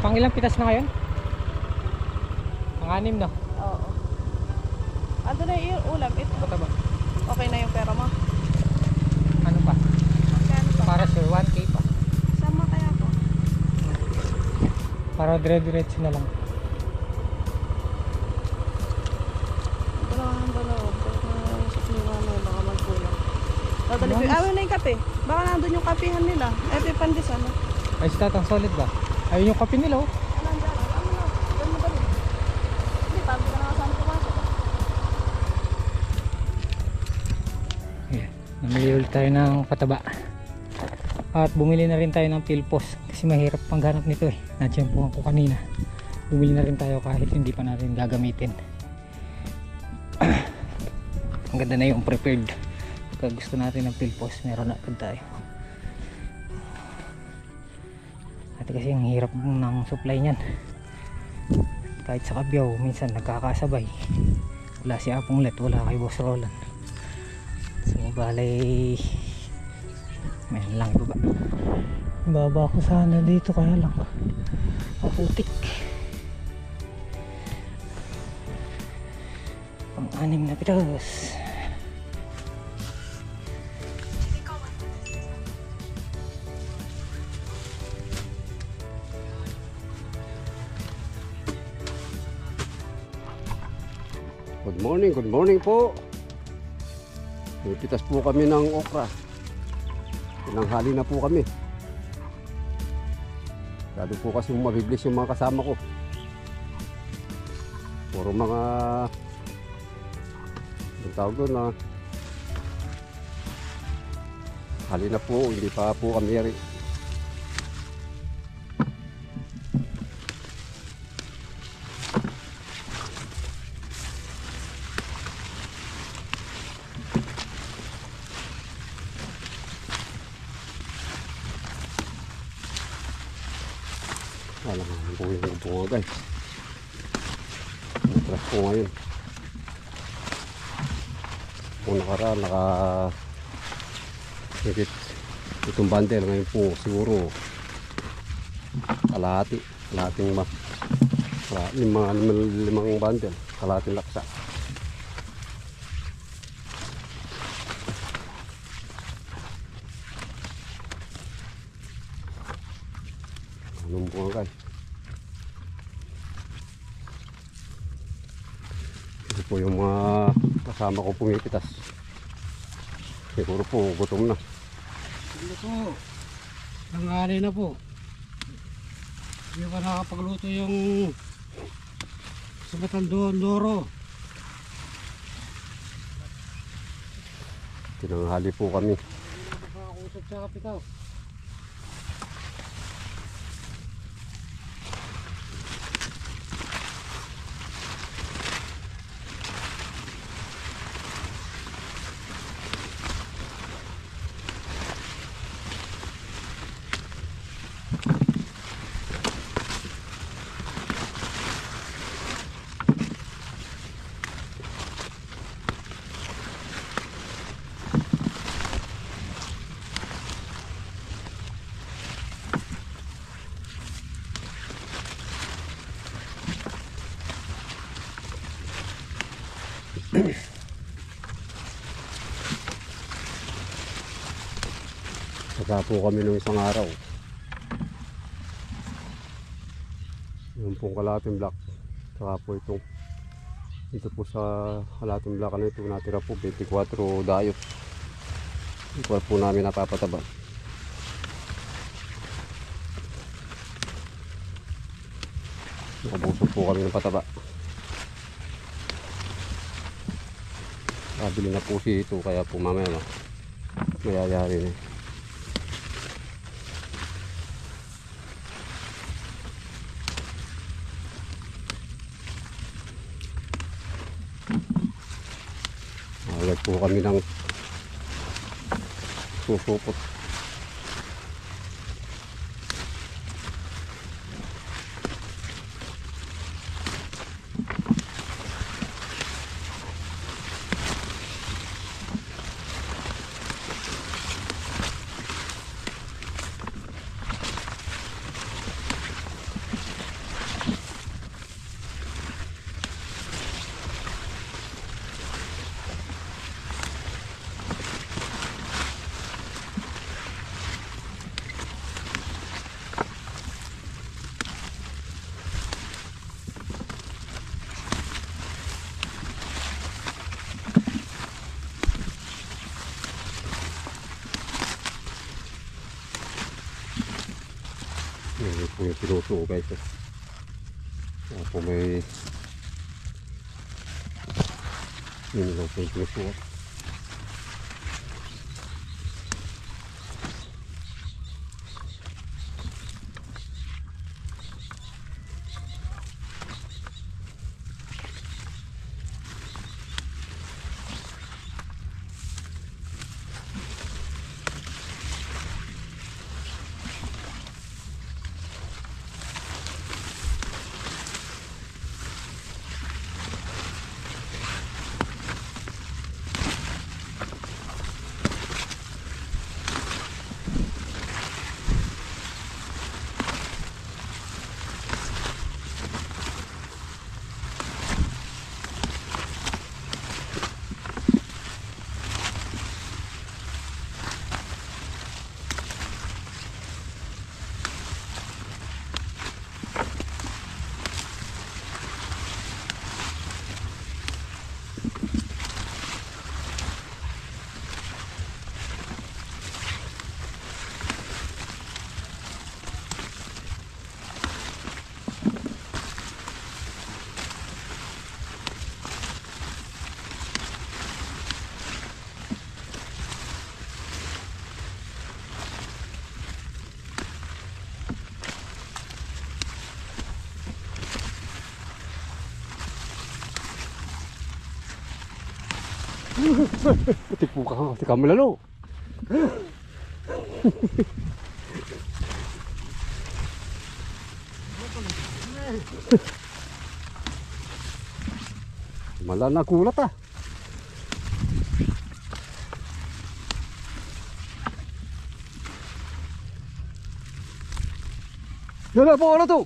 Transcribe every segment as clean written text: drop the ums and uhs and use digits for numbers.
Pang ilang pitas na ngayon? Pang-anim na. Oo. Ando na yung ulam. Ito. Ito ba? Okay na yung pera mo. Ano pa? Magkano pa? Para sure, 1K pa. Sama kaya ko. Para dire-diretso na lang. Ito lang ang dalawang. Sa sinimano, baka magkulang. Dadali ko. Awin na yung kape. Baka nandun yung kapehan nila. Ito yung pandesal. Ay, statang solid ba? Ayun yung kape nila oh. Ano na? Doon mo dali. Hindi, tabi ka na kasama pumasok. Ayan. Namili ulit tayo ng pataba. At bumili na rin tayo ng pilpos. Kasi mahirap pangganap nito eh. Natsyempohan ko kanina. Bumili na rin tayo kahit hindi pa natin gagamitin. Ang ganda na yung prepared. Pagka gusto natin ng pilpos, meron na agad tayo. At kasi ang hirap ng supply niyan. Kahit sa Kabyaw, minsan nagkakasabay. Wala si Apong Let, wala kay Boss Roland. So balay, mayroon lang ibaba. Baba ko sana dito kaya lang maputik. Pang-anim na pitas. Good morning po. Pitas po kami ng okra. Tinanghali na po kami. Lalo po kasi mabiblis yung mga kasama ko. Puro mga ang tawag doon na hali na po, hindi pa po kami yari. Alam mo po yung bunga guys. Matras po ngayon. Kung nakaraan higit itong bundle ngayon po siguro kalahating limang bundle, kalahating laksa. Anong bunga guys? Ito po yung mga kasama ko pumipitas. Siguro po gutom na. Hindi po. Nangali na po. Hindi pa nakapagluto yung sugatan doon, Loro. Tinanghali po kami. Nakakausap sa kapitaw. Saka po kami nung isang araw. Yung pong kalahating block. Saka po itong dito po sa kalahating block na ito natira po 24 dayos. Ito po namin napapataba. Nakabusog po kami ng pataba. Kabili na po si ito kaya po mamaya mayayari na. Agad po kami ng susupot. Yan po yung pinuso guys. Yan po may yun lang po yung pinuso. Putik ka lalo. Mala na kulat ah. Yan na po, ano to?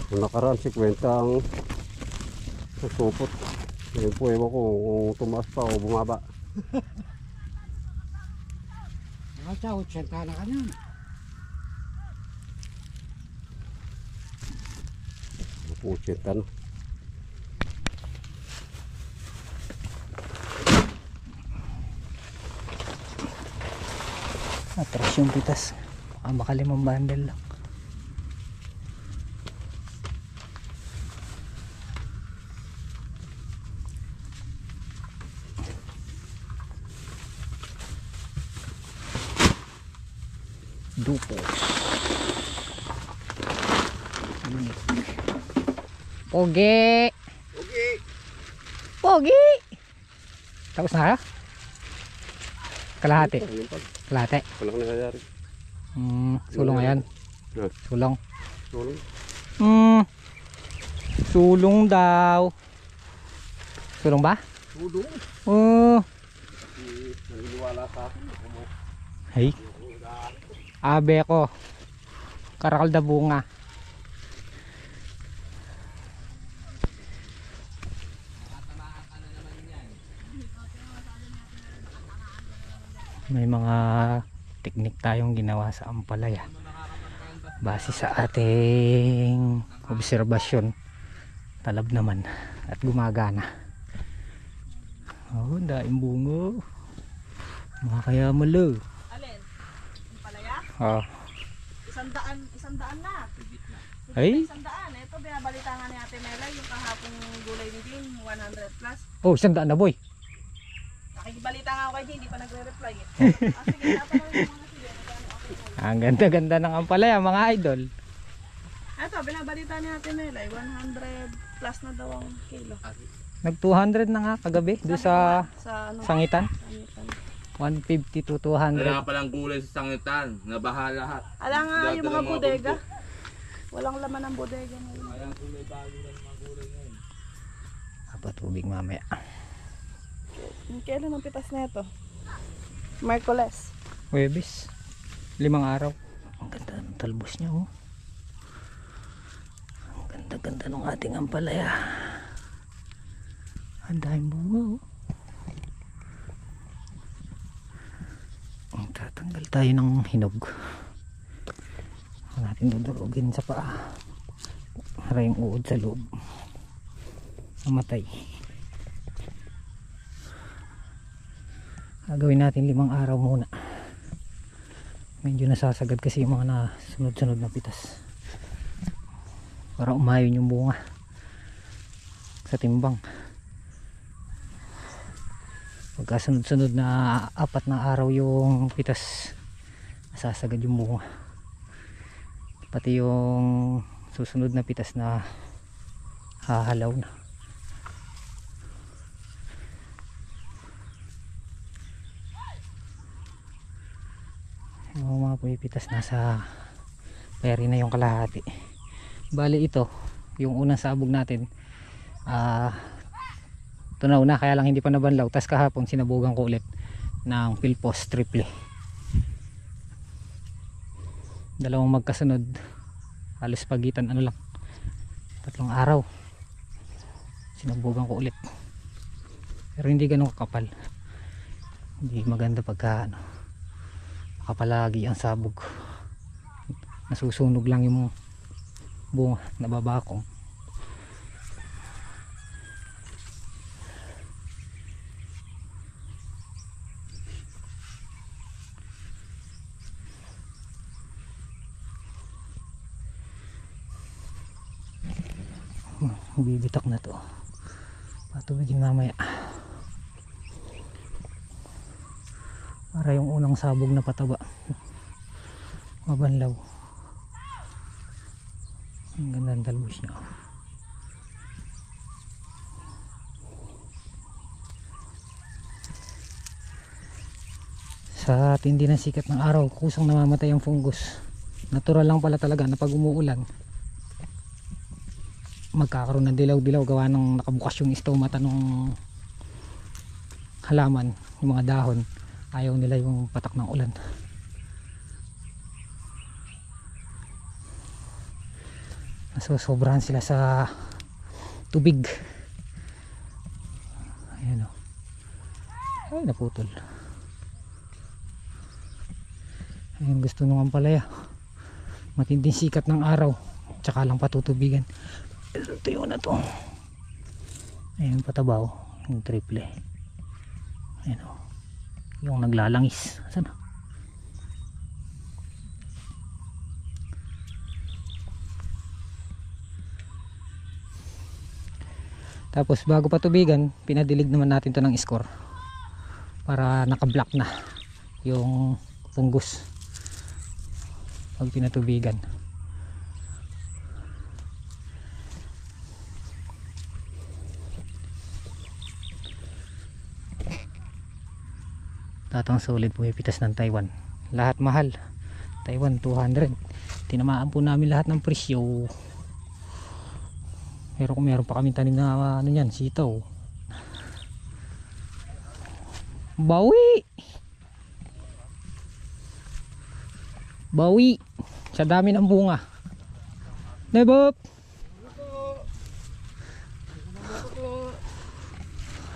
Kung nakaraan si kwenta ang supot. Ngayon po ewan ko kung tumaas pa o bumaba. Nakatsa, 80 na ka nun. Puchet ka na. Atras yung pitas. Baka limang bundle lang. Dupos. Unique. Pogi. Okay. Pogi. Tapos na kayo? Kalahati. Kalahati. Walang nangyayari. Sulong ngayon. Yeah. Sulong. Sulong. Sulong daw. Sulong ba? Sulong. Naniniwala sa akin. Hey. Abe ko. Karakal da bunga. May mga teknik tayong ginawa sa ampalaya base sa ating obserbasyon. Talab naman at gumagana. Oh, daing bungo. Mga kaya malo. Alin? Yung palaya? Oh. 100 na. Ay. 100. Ito binabalita nga ni Ate Melay yung kahapong gulay ni Jean, 100 plus. Oh, 100 na boy. Nakikibalita nga ako kay Jean, hindi pa nagre-reply eh. Sige, tatanong yung mga sige. Ang ganda-ganda ng ampalaya mga idol. Ito, binabalita ni Ate Melay, 100 plus na daw ang kilo. Nag 200 na nga kagabi doon sa ano, sangitan. sangitan. 150 to Wala 200. palang gulay sa sangitan, nabaha lahat. Ala nga Lahat yung ng mga bodega. bundok. Walang laman ng bodega ngayon. Ayan, kulay bago lang mga gulay ngayon. Apa tubig mamaya. Kailan ang pitas na ito? Merkules. Huwebes. 5 araw. Ang ganda ng talbos niya, oh. Ang ganda-ganda ng ating ampalaya. Ang daming bunga, oh. Tatanggal tayo ng hinog. Ang natin dudurugin sa paa para yung uod sa loob mamatay. Gagawin natin 5 araw muna. Medyo nasasagad kasi yung mga nasunod-sunod na pitas para umayon yung bunga sa timbang. Pagka sunod-sunod na 4 na araw yung pitas, nasasagad yung bunga. Pati yung susunod na pitas na hahalaw na. Yung mga pumipitas nasa peri na yung kalahati. Bali ito yung unang sabog natin, tunaw na, kaya lang hindi pa nabanlaw. Tas kahapon sinabugan ko ulit ng Philpost triple, dalawang magkasunod, halos pagitan ano lang, 3 araw sinabugan ko ulit. Pero hindi ganun kakapal, hindi maganda pagka kapalagi ang sabog, nasusunog lang yung bunga, nababakong. Bibitak na to, patubigin mamaya para yung unang sabog na pataba mabanlaw. Ang ganda ng talbos niya. Sa tindi ng sikat ng araw, kusang namamatay ang fungus. Natural lang pala talaga na pag umuulan magkakaroon ng dilaw-dilaw gawa ng nakabukas yung stomata ng halaman, yung mga dahon. Ayaw nila yung patak ng ulan. Nasusobrahan sila sa tubig. Ayan o. Ay, naputol. Ayan, gusto nung ampalaya, matinding sikat ng araw, tsaka lang patutubigan. Ito yun na to. Ayan, patabaw yung triple. Ayan o, yung naglalangis. Saan? Tapos bago patubigan, pinadilig naman natin to ng score para naka-block na yung fungus pag pinatubigan. Tatang solid pumipitas ng Taiwan, lahat mahal. Taiwan 200, tinamaan po namin lahat ng presyo. Pero kung meron pa kami tanim na ano yan, sitaw, bawi bawi sa dami ng bunga. Nebop,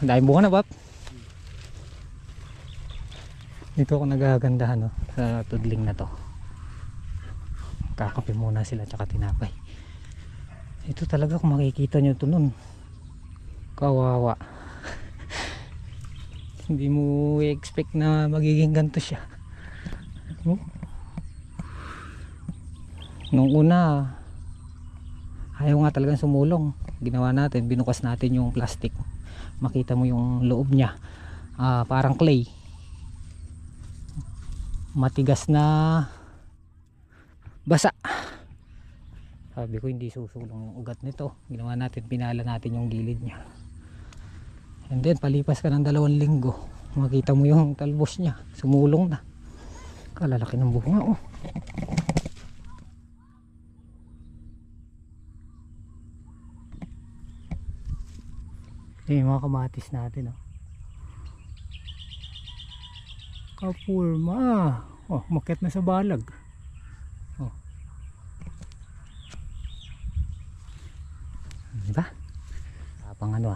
dahil bunga na Bob. Dito ako nagagandahan, no, sa tudling na to. Kakape muna sila tsaka tinapay. Ito talaga, kung makikita nyo ito nun, kawawa. Hindi mo i-expect na magiging ganito siya. Nung una ayaw nga talagang sumulong. Ginawa natin, binukas natin yung plastic, makita mo yung loob niya, parang clay, matigas na basa. Sabi ko hindi susulong yung ugat nito. Ginawa natin, pinala natin yung gilid niya, and then palipas ka ng 2 linggo, makita mo yung talbos niya, sumulong na. Kalalaki ng bunga, oh. Yung mga kamatis natin, oh. Kapurma. Oh, makit na sa balag. pang ano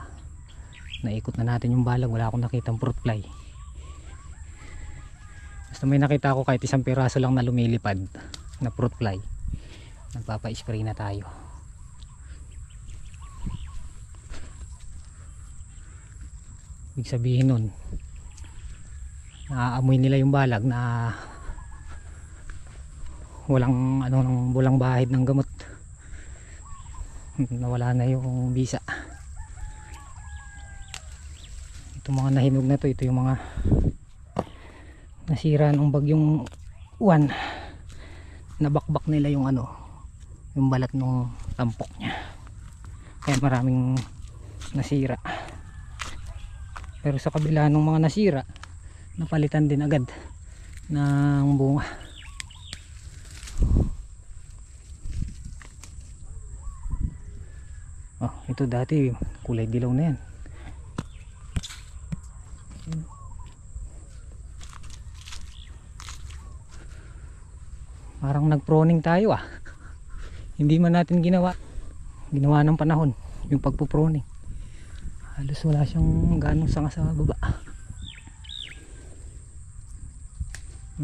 naikot na natin yung balag, wala akong nakitang fruit fly. Basta may nakita ako kahit isang piraso lang na lumilipad na fruit fly, nagpapa-spray na tayo. Ibig sabihin nun, naaamoy nila yung balag na walang walang bahid ng gamot, nawala na yung bisa. Itong mga nahinog na to, ito yung mga nasira ng bagyong Juan, nabakbak nila yung yung balat ng tampok niya, kaya maraming nasira. Pero sa kabila ng mga nasira, napalitan din agad ng bunga. Ito dati kulay dilaw na yan. Parang nag-proning tayo hindi man natin ginawa ng panahon yung pagpo-proning. Halos wala siyang ganong sanga sa baba.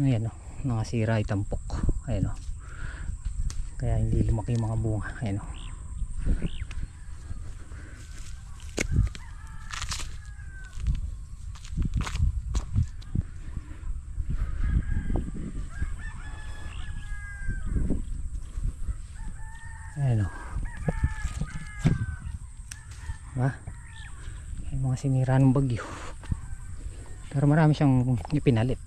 Ayan nakasira ay tampok. Ayan kaya hindi lumaki yung mga bunga. Ayan yung mga sinira ng bagyo, pero marami siyang ipinalit.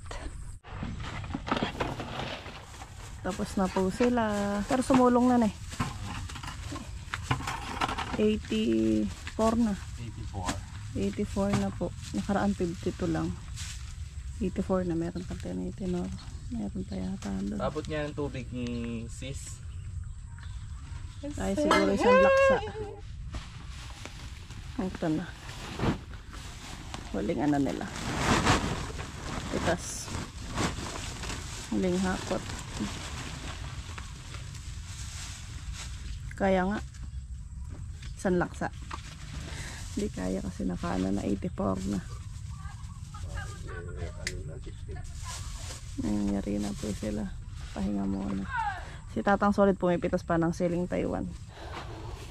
Tapos na po sila, pero sumulong na 84 na. 84 na po. Nakaraan 52 lang. 84 na, meron pa tayo na itinor. Meron pa yata doon. Tapos niya ng tubig ni sis. Ay siguro isang laksa. Ito na. Huling nila. Pitas. Huling hakot. Kaya nga. Isang laksa. Hindi kaya kasi nakaano na 84 na. Nangyari na po sila. Pahinga muna. Si Tatang Solid pumipitas pa ng siling Taiwan.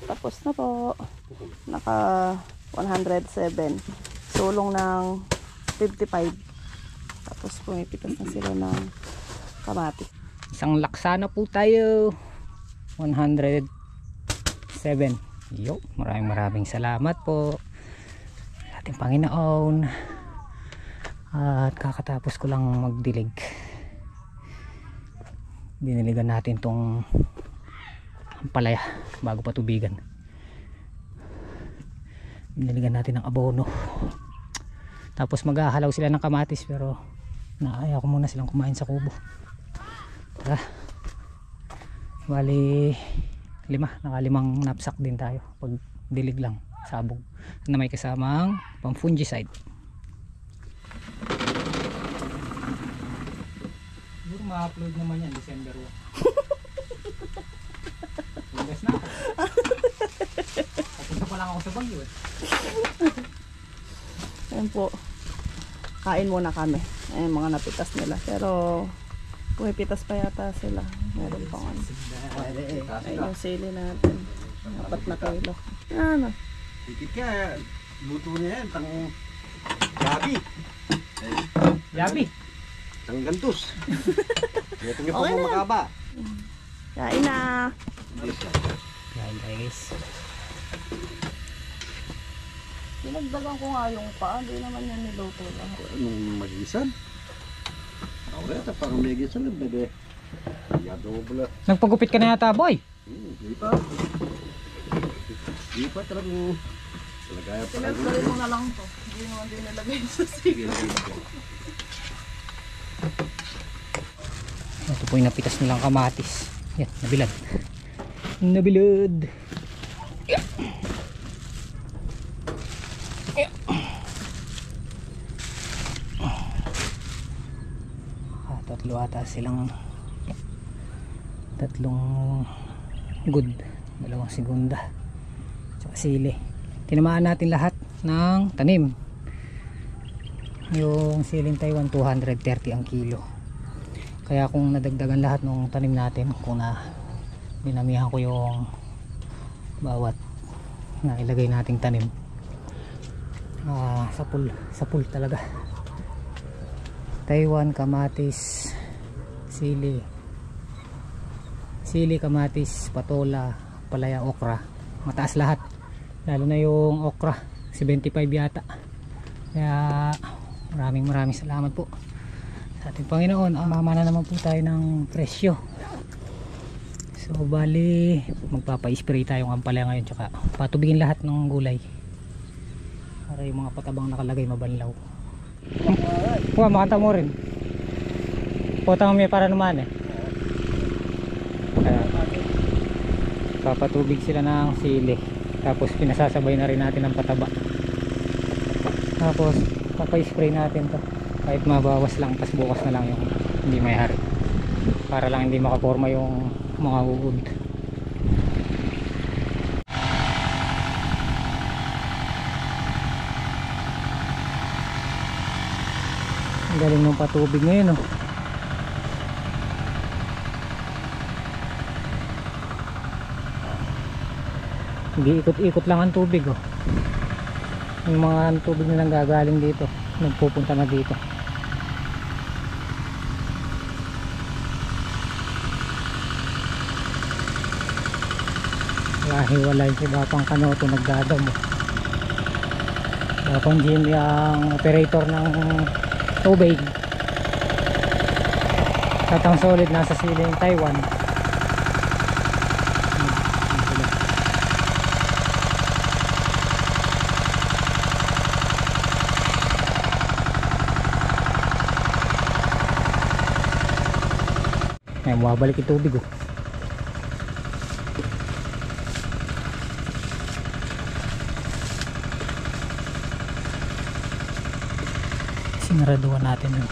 Tapos na po. Naka 107. Sulong ng 55. Tapos pumipitas na sila ng kamatis. Isang laksa na po tayo. 107. Yo, maraming salamat po sa ating Panginoon. At kakatapos ko lang magdilig. Diniligan natin tong palaya bago patubigan. Diniligan natin ng abono. Tapos maghahalaw sila ng kamatis, pero naaya ko muna silang kumain sa kubo. Tara. Bali 5, naka-5 knapsack din tayo pag dilig lang, sabog na may kasamang pang fungicide. Siguro ma-upload naman yan December 1. Bugas na ako. Papunta pa lang ako sa Baguio Ayan po. Kain muna kami. Ayan mga napitas nila. Pero pumipitas pa yata sila. Meron pang ano. Ay yung sili natin. 4 na kilo. Ano? Dikit ka, luto na yan, tang gabi, Yabi. tang gantus. Ito niyo po Okay na. makaba. Kain na. Kain tayo guys. Dinagdagan ko nga yung paa. Hindi naman yan niluto lang. Anong magisan? Ahora ito parang magisan lang, bebe. Yado pala. Nagpagupit ka na yata boy. Hindi pa. Hindi pa talagang talagaya pa. Pinagdali mo na lang to. Hindi naman din nilagay sa sige. Ito po yung napitas nilang kamatis. Yan, nabilad. Nabilad. Yeah. Yeah. Tatlo ata silang, tatlong good, 2 segunda, tsaka sili. tinamaan natin lahat ng tanim. Yung siling Taiwan 230 ang kilo. Kaya kung nadagdagan lahat ng tanim natin, kung na dinamihan ko yung bawat na ilagay nating tanim, sa pool talaga. Taiwan, kamatis, sili, kamatis, patola, palaya, okra, mataas lahat, lalo na yung okra 75 yata. Kaya maraming salamat po sa ating Panginoon. Mamana naman po tayo ng presyo. So bali magpapa-spray tayong ampalaya ngayon, tsaka patubigin lahat ng gulay para yung mga patabang nakalagay mabanlaw. Huwag makanta mo rin potang may para naman eh. Papatubig sila ng sili, tapos pinasasabay na rin natin ng pataba, tapos papa-spray natin to kahit mabawas lang, tas bukas na lang yung hindi may hari, para lang hindi makaporma yung mga uod. Ang galing ng patubig ngayon, oh. Hindi ikot-ikot lang ang tubig, oh. Yung mga tubig na nanggagaling dito nagpupunta na dito. Hiwalay si Bapang Kanoto nagdadamo. Bapang Jimmy ang operator ng tubig. Tatang Solid nasa siling Taiwan. Ay, mabalik yung tubig, oh. Sinaraduhan natin yung